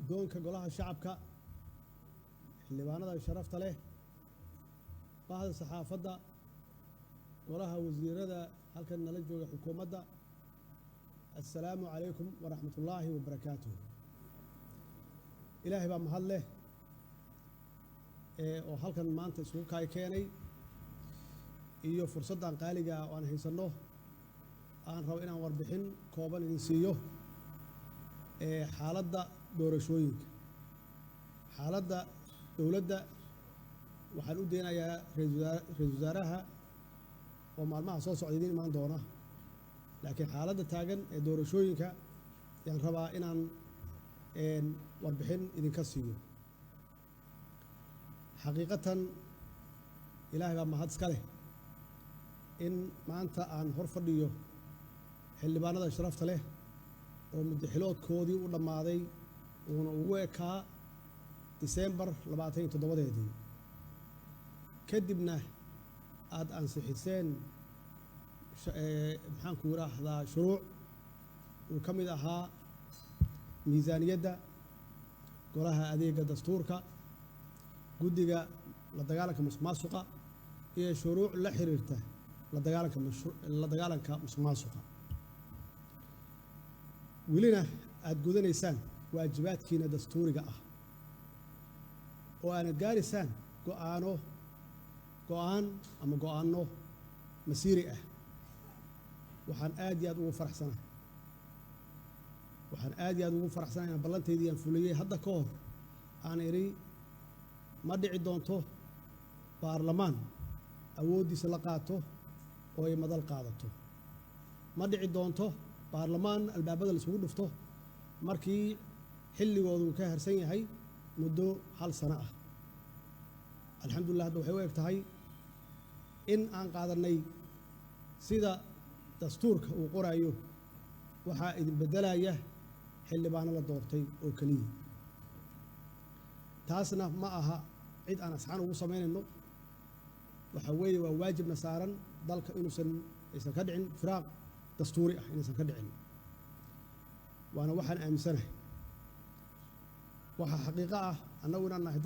guddoonka golaha shacabka xildhibaanada sharafta leh bahda saxaafadda golaha wasiirada halkan nala jooga xukuumadda assalaamu calaykum waraxmatullaahi wabarakaatuh ilaahay baa mahad leh oo halkan maanta isugu keenay iyo fursaddan qaaliga oo aan haysanno aan rabo inaan warbixin kooban idin siiyo xaaladda doorashooyinka xaaladda dowladda waxaan u deenayaa ra'iisul wasaaraha oo maalmaha soo socda idiin imaan doona laakiin xaaladda taagan ee doorashooyinka ayaan rabaa inaan warbixin idinka siiyo xaqiiqatan ilaahay baa mahad iska leh in maanta aan hor fadhiyo xildhibaanada sharafta leh oo muddaxiloodkoodii u dhammaaday uuna ugu ekaa Diseembar 27 kadibna aad ansixiseen maxaan ku yiraahdaa shuruuc uu ka mid ahaa miisaaniyadda golaha adeega dastuurka guddiga la dagaalanka musuqmaasuqa iyo shuruuc la xiriirta la dagaalanka musuqmaasuqa welina aad gudanaysaan waajibaadkiina dastuuriga ah oo aana gaaraysaan go'aano masiiri ah waxaan aad iyo aad ugu faraxsanahay inaan ballanteydii aan fuliyey hadda ka hor aan idhi ma dhici doonto baarlamaan awooddiisa la qaato oo ay madal qaadato ma dhici doonto baarlamaan albaabada la isugu dhufto markii xilligoodu ka harsan yahay muddo 1 sano ah alxamdulillah hadda waxay u eg tahay in aan qaadanay sida dastuurka uu qorayo waxaa idin beddelaya xildhibaano la doortay oo keliya taasna ma aha cid aan asxaan ugu samaynayno waxa weeye waa waajibna saaran dalka aysan ka dhicin firaaq dastuuri ah inaysan ka dhicin waana waxaan aaminsanahay waxaa xaqiiqo ah annagu inaan nahay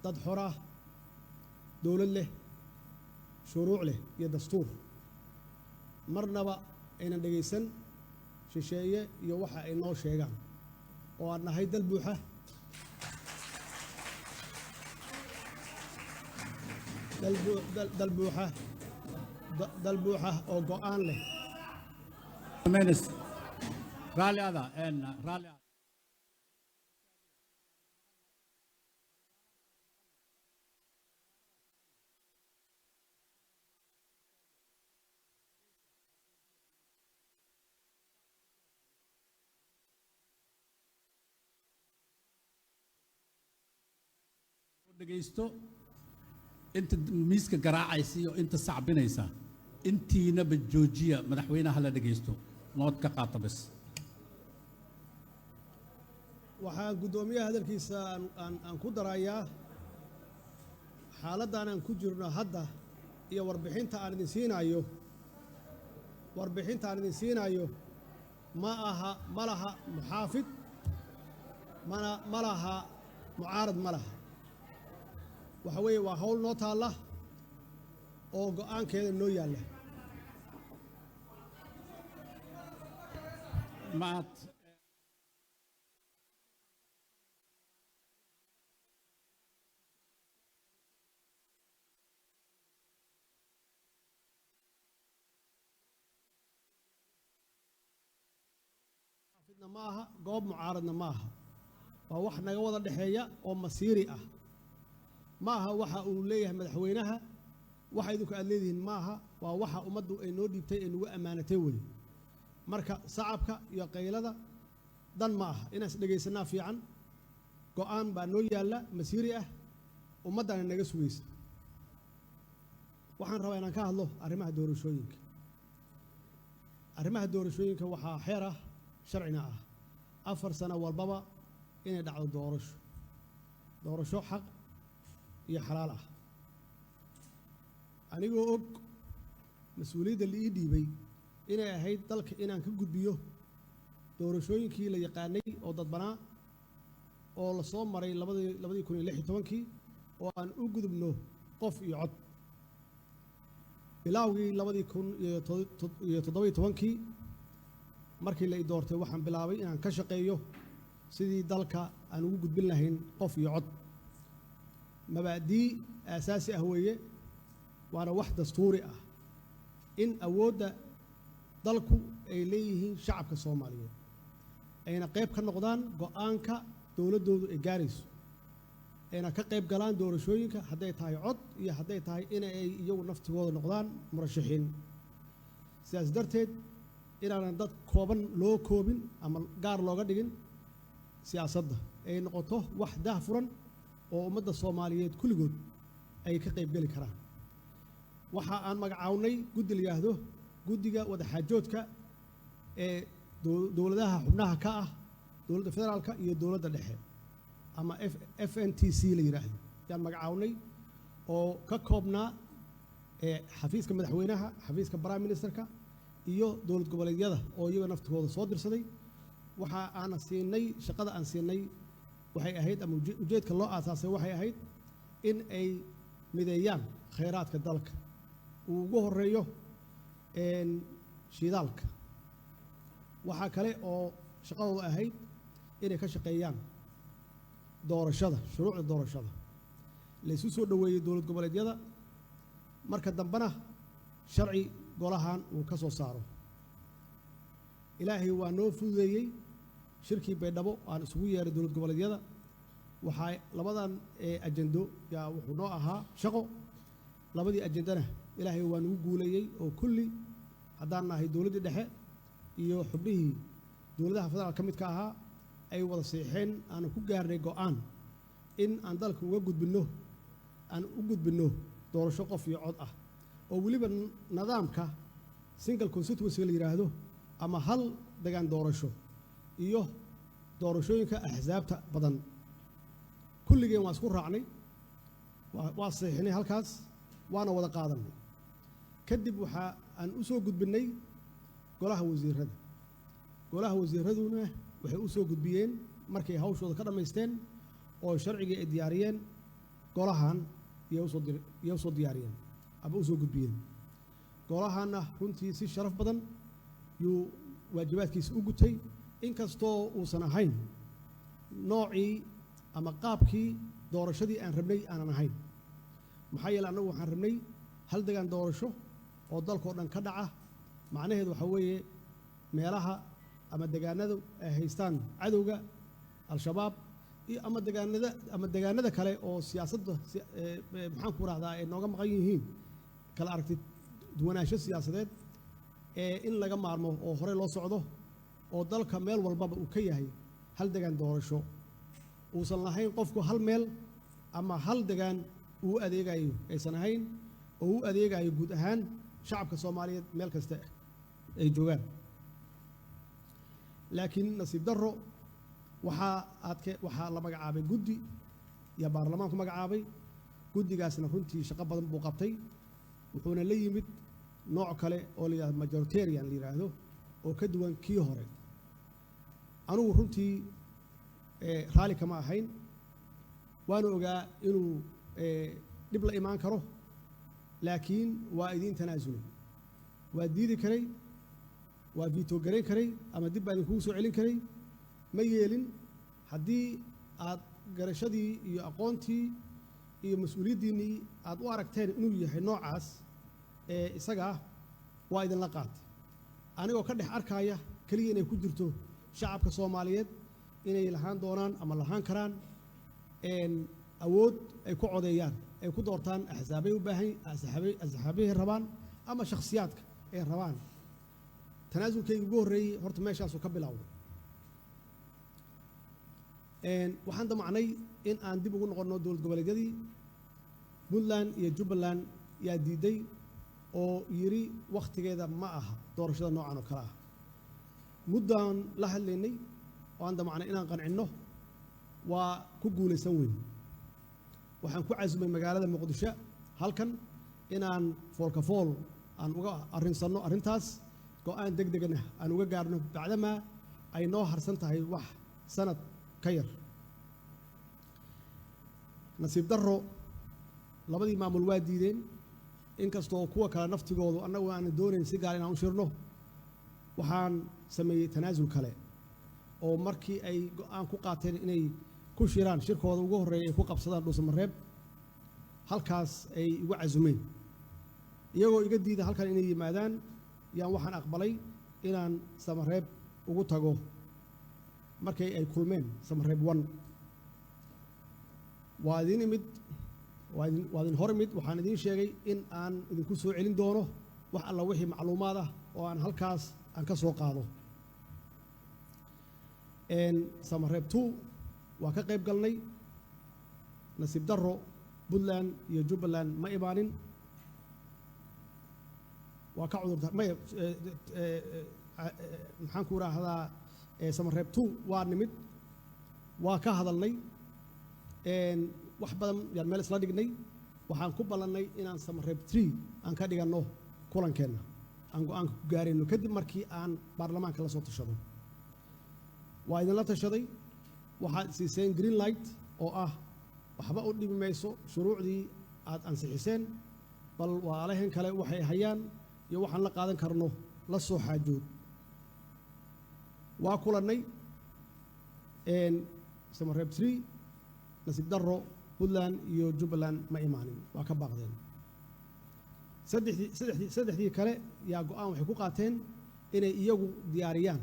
dad xora dowlad leh shuruuc leh iyo dastuur marnaba aynan dhegaysan shisheeye iyo waxa ay noo sheegaan oo aan nahay dal buuxa dal buuxa oo go'aan leh dhegaysto inta miiska garaacaysa iyo inta sacbinaysa intiinaba joojiya madaxweynaha la dhegaysto nood ka qaata bas waxaan guddoomiyaha hadalkiisa aan ku darayaa xaaladdan aan ku jirno hadda iyo warbixinta aan idin siinayo ma laha muxaafid ma laha mucaarad ma laha waxa weeye waa hawl noo taalla oo go'aankeeda noo yaalla muxaafidna ma aha goob mucaaradna ma aha waa wax naga wada dhexeeya oo masiiri ah ma aha waxa uu leeyahay madaxweynaha waxa idinku aad leedihiin ma aha waa waxa ummaddu ay noo dhiibtay ee nagu ammaanatay weli marka sacabka iyo qaylada dan ma aha inaan is dhegaysanaa fiican go'aan baa noo yaalla masiiri ah ummaddana naga sugaysa waxaan rabaa inaan ka hadlo arrimaha doorashooyinka waxaa xeer ah sharcina ah 4 sano walbaba inay dhacdo doorasho xaq iyo xalaal ah anigoo og mas-uuliyadda la ii dhiibay inay ahayd dalka inaan ka gudbiyo doorashooyinkii la yaqaanay oo dadbanaa oo la soo maray 2016 oo aan u gudubno qof iyo cod bilowgii 2017 markii la doortay waxaan bilaabay inaan ka shaqeeyo sidii dalka aan ugu gudbin lahayn qof iyo cod mabaadii asaasi ah weeye waana wax dastuuri ah in awoodda dalku ay leeyihiin shacabka Soomaaliyeed ayna qayb ka noqdaan go'aanka dowladoodu ay gaarayso ayna ka qayb galaan doorashooyinka hadday tahay cod iyo hadday tahay in ay iyagu naftigooda noqdaan murashaxiin sidaas darteed inaanan dad kooban loo koobin ama gaar looga dhigin siyaasadda ay noqoto wax daahfuran oo ummadda Soomaaliyeed kulligood ay ka qayb gali karaan waxa aan magacawnay guddi la yiraahdo guddiga wadaxaajoodka ee dowladaha xubnaha ka ah dowladda federaalka iyo dowladda dhexe ama FNTC la yiraahdo yaan magacawnay oo ka koobnaa xafiiska madaxweynaha xafiiska prime ministerka iyo dowlad goboleedyada oo iyaga naftigooda soo dirsaday waxa aan siinay shaqada aan siinay waxay ahayd ama ujeedka loo aasaasay waxay ahayd in ay mideeyaan kheyraadka dalka uu ugu horeeyo shidaalka waxa kale oo shaqadooda ahayd inay ka shaqeeyaan doorashada shuruucda doorashada la isu soo dhaweeyay dowlad goboleedyada marka dambana sharci golahan uu ka soo saaro ilaahay waa noo fududeeyay shirkii baydhabo aan isugu yeeray dowlad goboleedyada waxaa labadan ajendo yaa wuxuu noo ahaa shaqo labadii ajendana ilaahay waa nagu guuleeyay oo kulli haddaan nahay dowladdii dhexe iyo xubnihii dowladaha federaal ka midka ahaa ay wada saxiixeen aan ku gaarnay go'aan in aan dalka uga gudbinno aan u gudbinno doorasho qof iyo cod ah oo weliba nidaamka single constituency la yiraahdo ama hal degaan doorasho iyo doorashooyinka axsaabta badan kulligeen waa isku raacnay waa saxiixnay halkaas waana wada qaadanay kadib waxa aan u soo gudbinay golaha wasiiraduna waxay u soo gudbiyeen markay hawshooda ka dhammaysteen oo sharcigii ay diyaariyeen golahan iyo soo diyaariyeen ama u soo gudbiyeen golahanna runtii si sharaf badan yuu waajibaadkiisa u gutay inkastoo uusan ahayn noocii ama qaabkii doorashadii aan rabnay aanan ahayn maxaa yeelay annagu waxaan rabnay hal degaan doorasho oo dalkoo dhan ka dhaca macnaheedu waxaa weeye meelaha ama degaanada ay haystaan cadowga al-shabaab iyo ama degaanada kale oo siyaasadda maxaan ku rahdaa ay nooga maqan yihiin kala aragti duwanaansho siyaasadeed in laga maarmo oo hore loo socdo oo dalka meel walbaba uu ka yahay hal degaan doorasho uusan lahayn qofku hal meel ama hal degaan uu adeegayo aysan ahayn oo uu adeegayo guud ahaan shacabka Soomaaliyeed meel kasta ay joogaan laakiin nasiib darro waxaa la magacaabay guddi iyo baarlamaanku magacaabay guddigaasna runtii shaqo badan buu qabtay wuxuuna la yimid nooc kale oo la yiraahdo majoritarian la yiraahdo oo ka duwan kii hore anigu runtii raali kama ahayn waana ogaa inuu dhib la imaan karo laakiin waa idiin tanaasulay waa diidi karay waa veto garayn karay ama dib baan idinkugu soo celin karay ma yeelin haddii aad garashadii iyo aqoontii iyo mas-uuliyaddiinnii aad u aragteen inuu yahay noocaas isaga waa idinla qaatay anigoo ka dhex arkaya keliya inay ku jirto shacabka Soomaaliyeed inay lahaan doonaan ama lahaan karaan awood ay ku codeeyaan ay ku doortaan axsaabay u baahan axsaabay rabaan ama shakhsiyaadka ay rabaan tanaasulkayga ugu horreeyey horta meeshaasuu ka bilowday waxaan damacnay in aan dib ugu noqonno dowlad goboleedyadii Puntland iyo Jubbaland yaa diiday oo yiri wakhtigeeda ma aha doorashada noocan oo kale ah muddaan la hadlaynay oo aan damacnay inaan qancinno waa ku guulaysan weyn waxaan ku casumay magaalada Muqdisho halkan inaan foolkafool aan uga arrinsanno arrintaas go'aan degdegna aan uga gaarno bacdama ay noo harsan tahay wax sanad ka yar nasiib darro labadii maamul waa diideen inkastoo kuwa kale naftigoodu annagu aan doonayn si gaar inaan u shirno waxaan sameeyey tanaasul kale oo markii ay go'aan ku qaateen inay ku shiraan shirkooda ugu horreeya ay ku qabsadaan dhuusamareeb halkaas ay igu casumeen iyagoo iga diida halkan inay yimaadaan yaan waxaan aqbalay inaan samareeb ugu tago markay ay kulmeen samareeb 1 waa idin imid waa idin hor imid waxaan idiin sheegay in aan idinku soo celin doono wax alla wixii macluumaad ah oo aan halkaas aan ka soo qaado samareeb 2 waa ka qayb galnay nasiib darro puntland iyo jubbaland ma imaanin waa ka cudurta maya maxaan ku idhaahdaa samareeb 2 waa nimid waa ka hadalnay wax badan yaan meel isla dhignay waxaan ku ballannay inaan samareeb 3 aan ka dhiganno kulankeenna aan go-aanka ku gaarayno kadib markii aan baarlamaanka la soo tashado waa idinla tashaday waxaad siiseen green light oo ah waxba u dhibi mayso shuruucdii aad ansixiseen bal walaalahan kale waxay hayaan iyo waxaan la qaadan karno la soo xaajood waa kulannay samareeb 3 nasiib darro puntland iyo jubbaland ma imaanin waa ka baaqdeen saddexdii kale yaa go-aan waxay ku qaateen inay iyagu diyaariyaan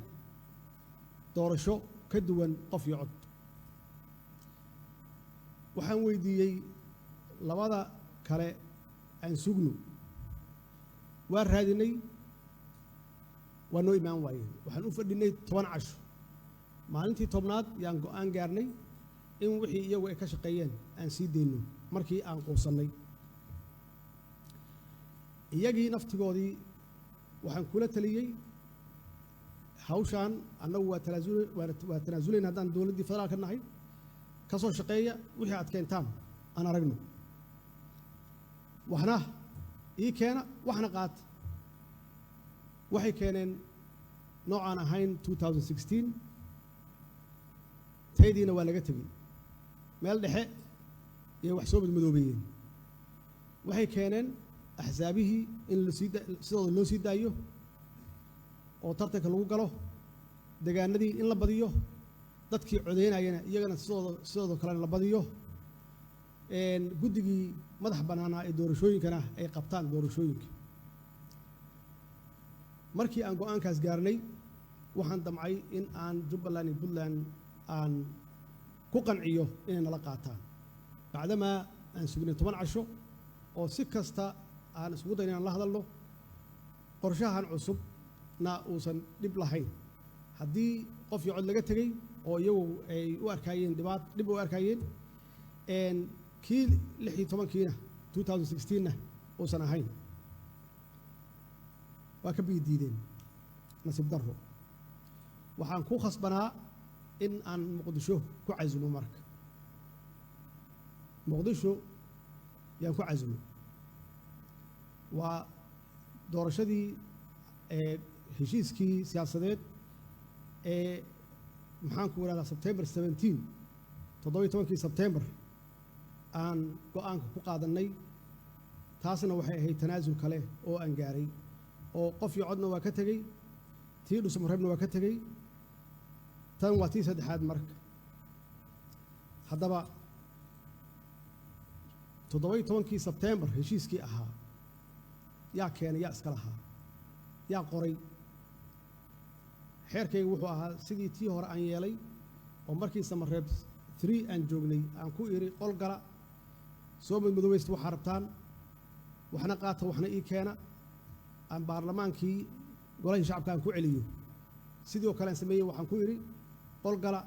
doorasho ka duwan qof iyo cod waxaan weydiiyey labada kale aan sugno waa raadinay waa noo imaan waayeen waxaan u fadhinay 10 casho maalintii 10aad yaan go-aan gaarnay in wixii iyagu ay ka shaqeeyeen aan sii dayno markii aan quusannay iyagii naftigoodii waxaan kula taliyey hawshaan annagu waa tanaasulayn haddaan dowladdii federaalka nahay ka soo shaqeeya wixii aad keentaan aan aragno waxna ii keena waxna qaata waxay keeneen noocaan ahayn 2016 taydiina waa laga tegey meel dhexe iyo wax soo madmadoobeeyeen waxay keeneen axsaabihii in sidooda loo sii daayo oo tartanka lagu galo degaanadii in la badiyo dadkii codeynayana iyagana sidooda kalena la badiyo guddigii madax bannaanaa ee doorashooyinkana ay qabtaan doorashooyinka markii aan go-aankaas gaarnay waxaan damcay in aan jubbaland iyo puntland aan ku qanciyo inay nala qaataan bacdamaa aan sugnay 10 casho oo si kasta aan isugu dayn inaan la hadalno qorshahan cusubna uusan dhib lahayn haddii qof iyo cod laga tegey oo iyagu ay u arkaayeen dhib u arkaayeen kii 16kiina 2016na uusan ahayn waa ka biyi diideen nasiib darro waxaan ku khasbanaa in aan muqdisho ku casumo marka muqdisho yaan ku casumo waa doorashadii heshiiskii siyaasadeed ee maxaan ku idhahdaa September 17 September aan go-aanka ku qaadannay taasna waxay ahayd tanaasul kale oo aan gaaray oo qof iyo codna waa ka tegey tii dhuusamareebna waa ka tegey tan waa tii saddexaad marka haddaba 17 September heshiiskii ahaa yaa keenay yaa iska lahaa yaa qoray xeerkayga wuxuu ahaa sidii tii hore aan yeelay oo markii samareeb 3 aan joognay aan ku iri qol gala soo madmadoweysta waxaa rabtaan waxna qaata waxna ii keena aan baarlamaankii golahii shacabka aan ku celiyo sidoo kale aan sameeyey waxaan ku iri qol gala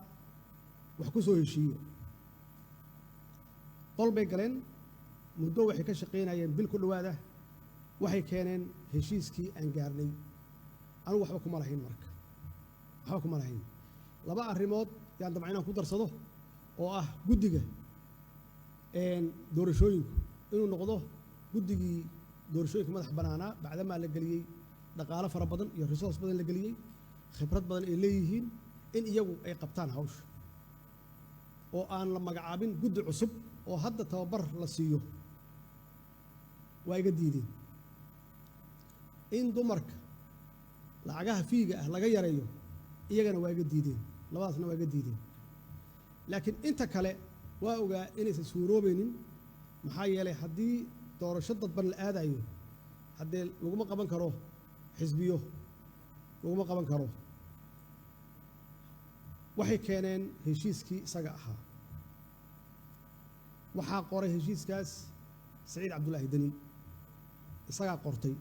wax ku soo heshiiyo qol bay galeen muddo waxay ka shaqaynayeen bil ku dhowaada waxay keeneen heshiiskii aan gaarnay anigu waxba kuma lahayn marka waxba kuma lahayn laba arrimood yaan damca inaan ku darsado oo ah guddiga doorashooyinku inuu noqdo guddigii doorashooyinka madax bannaanaa bacdamaa la geliyey dhaqaalo fara badan iyo resource badan la geliyey khibrad badan ay leeyihiin in iyagu ay qabtaan hawsha oo aan la magacaabin guddi cusub oo hadda tababar la siiyo waa iga diideen in dumarka lacagaha fiiga ah laga yareeyo iyagana waa iga diideen labadaasna waa iga diideen laakiin inta kale waa ogaa inaysan suuroobaynin maxaa yeelay haddii doorasho dadban la aadayo haddee laguma qaban karo xisbiyo laguma qaban karo waxay keeneen heshiiskii isaga ahaa waxaa qoray heshiiskaas Saciid Cabdullaahi Dani isagaa qortay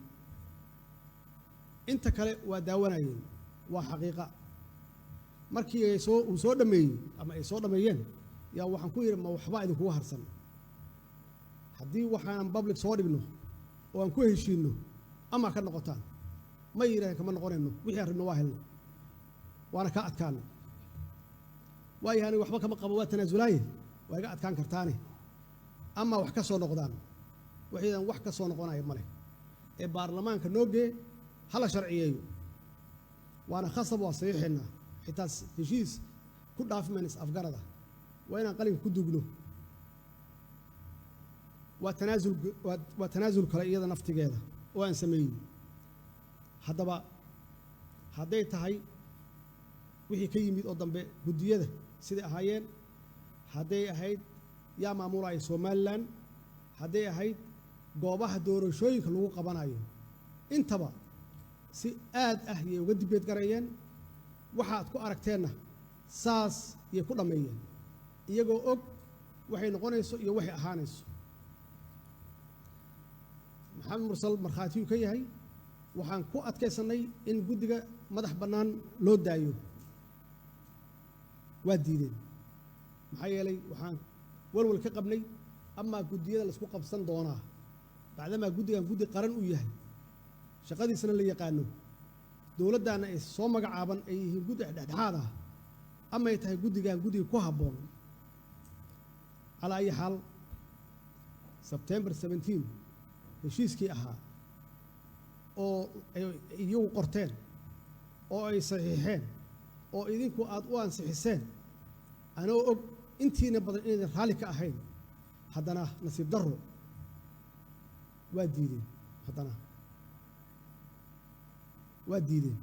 inta kale waa daawanayeen waa xaqiiqa markii uu soo dhameeyey ama ay soo dhameeyeen yaa waxaan ku yidhi ma waxba idinkugu harsan haddii waxaanan public soo dhigno oo aan ku heshiinno ama ka noqotaan ma yidhahdeen kama noqonayno wixii aan rabno waa helno waana ka adkaanay waayahay waxba kama qabo waa tanaasulaye waa iga adkaan kartaane ama wax ka soo noqdaan waxaydan wax ka soo noqonayo male ee baarlamaanka noo gee hala sharciyeeyo waana khasab waa saxiixina xitaa heshiis ku dhaafmaynas afgarada waa inaan qalinka ku dugno waa tanaasul kale iyada naftigeeda oo aan sameeyey haddaba hadday tahay wixii ka yimid oo dambe guddiyada siday ahaayeen hadday ahayd yaa maamulaya Somaliland hadday ahayd goobaha doorashooyinka lagu qabanayo intaba si aad ah yay uga dibeed garayeen waxaad ku aragteenna saas yay ku dhameeyeen iyagoo og waxay noqonayso iyo waxay ahaanayso maxamed mursal markhaatiyu ka yahay waxaan ku adkaysanay in guddiga madax bannaan loo daayo waa diideen maxaa yeelay waxaan walwal ka qabnay amaa guddiyada laisku qabsan doonaa bacdamaa guddigan guddi qaran u yahay shaqadiisana la yaqaano dowladdaana ay soo magacaaban ay yihiin guddi dhexdhexaad ah ama ay tahay guddigan guddiga ku habboon calaa ayi xaal September 17 heshiiskii ahaa oo ay iyagu qorteen oo ay saxiixeen oo idinku aad u ansixiseen anoo og intiina badan inaydan raalli ka ahayn haddana nasiib darro waa diideen haddana waa diideen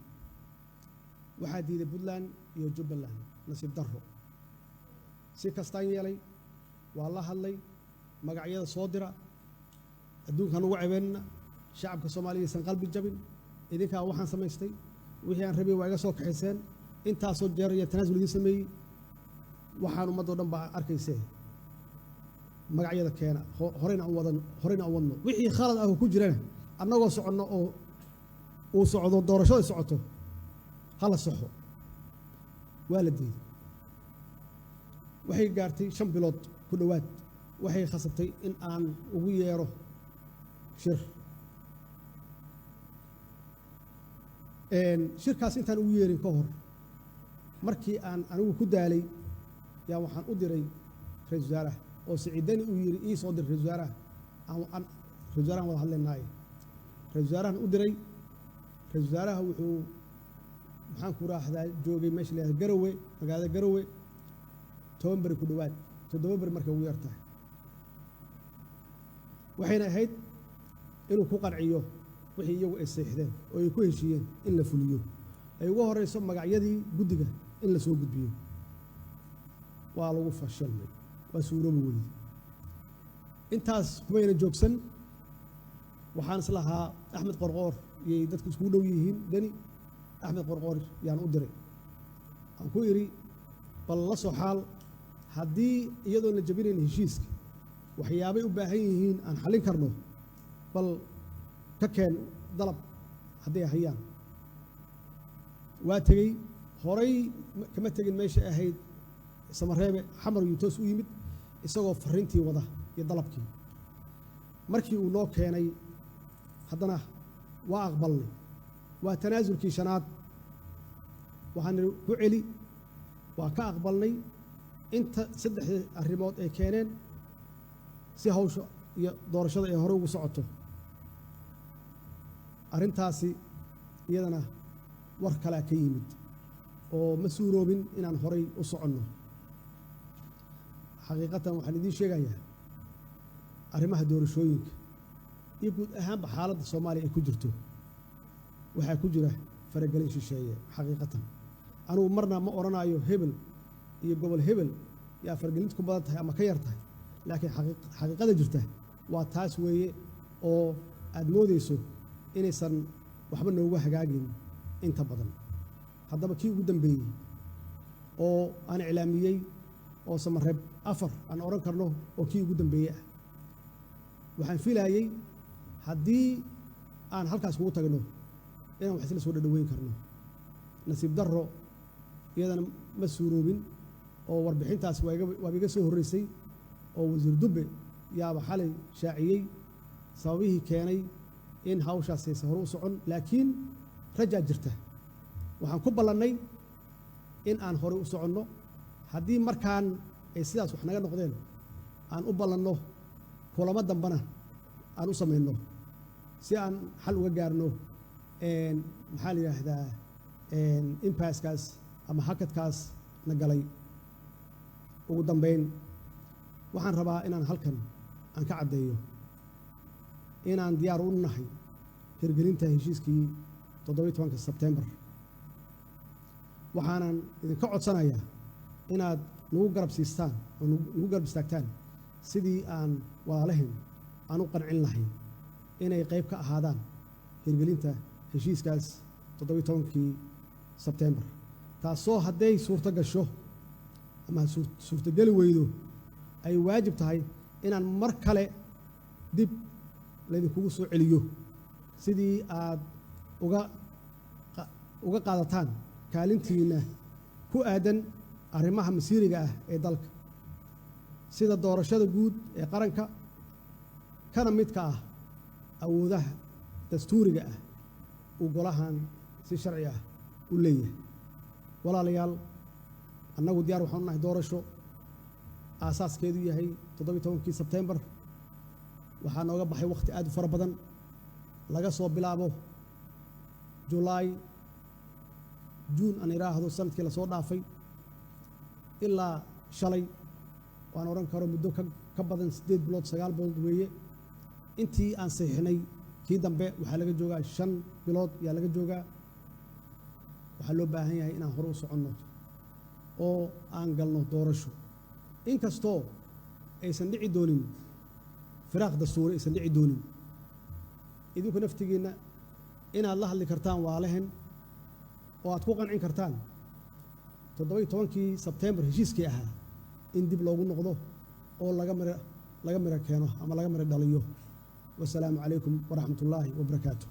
waxaa diiday Puntland iyo Jubbaland nasiib darro si kastaan yeelay waa la hadlay magacyada soo dira adduunkan ugu ceebeenna shacabka Soomaaliyeed san qalbi jabin idinkaa waxaan samaystay wixii aan rabay waa iga soo kaxayseen intaasoo jeer iyo tanaasul idin sameeyey waxaan ummadoo dhan baa arkaysee magacyada keena horeyna aan wadno wixii khalad ah oo ku jirana annagoo soconno oo uu socdo doorashada socoto hala saxo waa la diiday waxay gaartay 5 bilood ku dhowaad waxay khasabtay in aan ugu yeero shirkaas intaan ugu yeerin ka hor markii aan anigu ku daalay yaa waxaan u diray ra'iisul wasaaraha oo Saciid Dani uu yiri ii soo dir ra'iisul wasaaraha aan ra'iisul wasaaraha wada hadlaynaay ra'iisul wasaaraha u diray ra'iisul wasaaraha wuxuu maxaan ku raahdaa joogay meesha la Garowe magaalada Garowe Tobanbari ku dhowaad 7 bari markay ugu yartahay waxayna ahayd inuu ku qanciyo wixii iyagu ay saxiixdeen oo ay ku heshiiyeen in la fuliyo ay ugu horeyso magacyadii guddiga in la soo gudbiyo waa lagu fashilmay waa suuroobi weydi intaas kumayna joogsan waxaan islahaa Axmed Qorqoor iyo dadku isku dhow yihiin Dani Axmed Qorqoor yaan u diray aan ku iri bal la soo xaal haddii iyadoo la jabinayn heshiiska waxyaabay u baahan yihiin aan xalin karno bal ka keen dalab hadday hayaan waa tegey horay kama tegin meesha ahayd Samareebe xamar uu toos u yimid isagoo fariintii wada iyo dalabkii markii uu noo keenay haddana waa aqbalnay waa tanaasulkii shanaad waxaan ku celi waa ka aqbalnay inta 3 arrimood ay keeneen si hawsha iyo doorashada ay hore ugu socoto arrintaasi iyadana war kale ka yimid oo ma suuroobin inaan horay u soconno xaqiiqatan waxaan idin sheegayaa arrimaha doorashooyinka iyo guud ahaanba xaaladda Soomaaliya ay ku jirto waxaa ku jira faragelin shisheeye xaqiiqatan anugu marna ma oranayo hebel iyo gobol hebel yaa faragelintu ku badan tahay ama ka yar tahay laakiin xaqiiqada jirta waa taas weeye oo aad moodayso inaysan waxba noogu hagaagin inta badan haddaba kii ugu dambeeyey oo aan iclaamiyey oo Samareeb 4 aan oran karno oo kii ugu dambeeyey ah waxaan filayay haddii aan halkaas kugu tagno inaan wax isla soo dhadhaweyn karno nasiib darro iyadana ma suuroobin oo warbixintaas waa iga soo horreysay oo wasiir Dubbe yaaba xalay shaaciyey sababihii keenay in hawshaas aysan hore u socon laakiin rajaa jirta waxaan ku ballannay in aan hore u soconno haddii markaan ay sidaas wax naga noqdeen aan u ballanno kulamo dambana aan u samayno si aan xal uga gaarno maxaa la yidhaahdaa impaaskaas ama hakadkaas na galay ugu dambayn waxaan rabaa inaan halkan aan ka caddeeyo inaan diyaar u nahay hirgelinta heshiiskii 17 Sebtembar waxaanan idinka codsanayaa inaad nagu garab siistaan oo nagu garab istaagtaan sidii aan walaalahayn aan u qancin lahayn inay qayb ka ahaadaan hirgelinta heshiiskaas 17 Sebtembar taasoo hadday suurto gasho ama suurtogeli weydo ay waajib tahay inaan mar kale dib laydinkugu soo celiyo sidii aad uga qaadataan kaalintiina ku aadan arrimaha masiiriga ah ee dalka sida doorashada guud ee qaranka kana midka ah awoodaha dastuuriga ah uu golahan si sharci ah u leeyahay walaalayaal annagu diyaar waxaan u nahay doorasho aasaaskeedu yahay 17 Sebtembar waxaa nooga baxay waqti aad u fara badan laga soo bilaabo July June aan iraahdo sanadkii la soo dhaafay ilaa shalay waan oran karo muddo ka badan 8 bilood 9 bilood weeye intii aan saxiixnay kii dambe waxaa laga joogaa 5 bilood yaa laga joogaa waxaa loo baahan yahay inaan hore u soconno oo aan galno doorasho inkastoo aysan dhici doonin firaaq dastuuri aysan dhici doonin idinku naftigiinna inaad la hadli kartaan walaalahan oo aad ku qancin kartaan 17 Sebtembar heshiiskii ahaa in dib loogu noqdo oo laga mira keeno ama laga mira dhaliyo wasalaamu calaykum waraxmatullaahi wabarakaatuh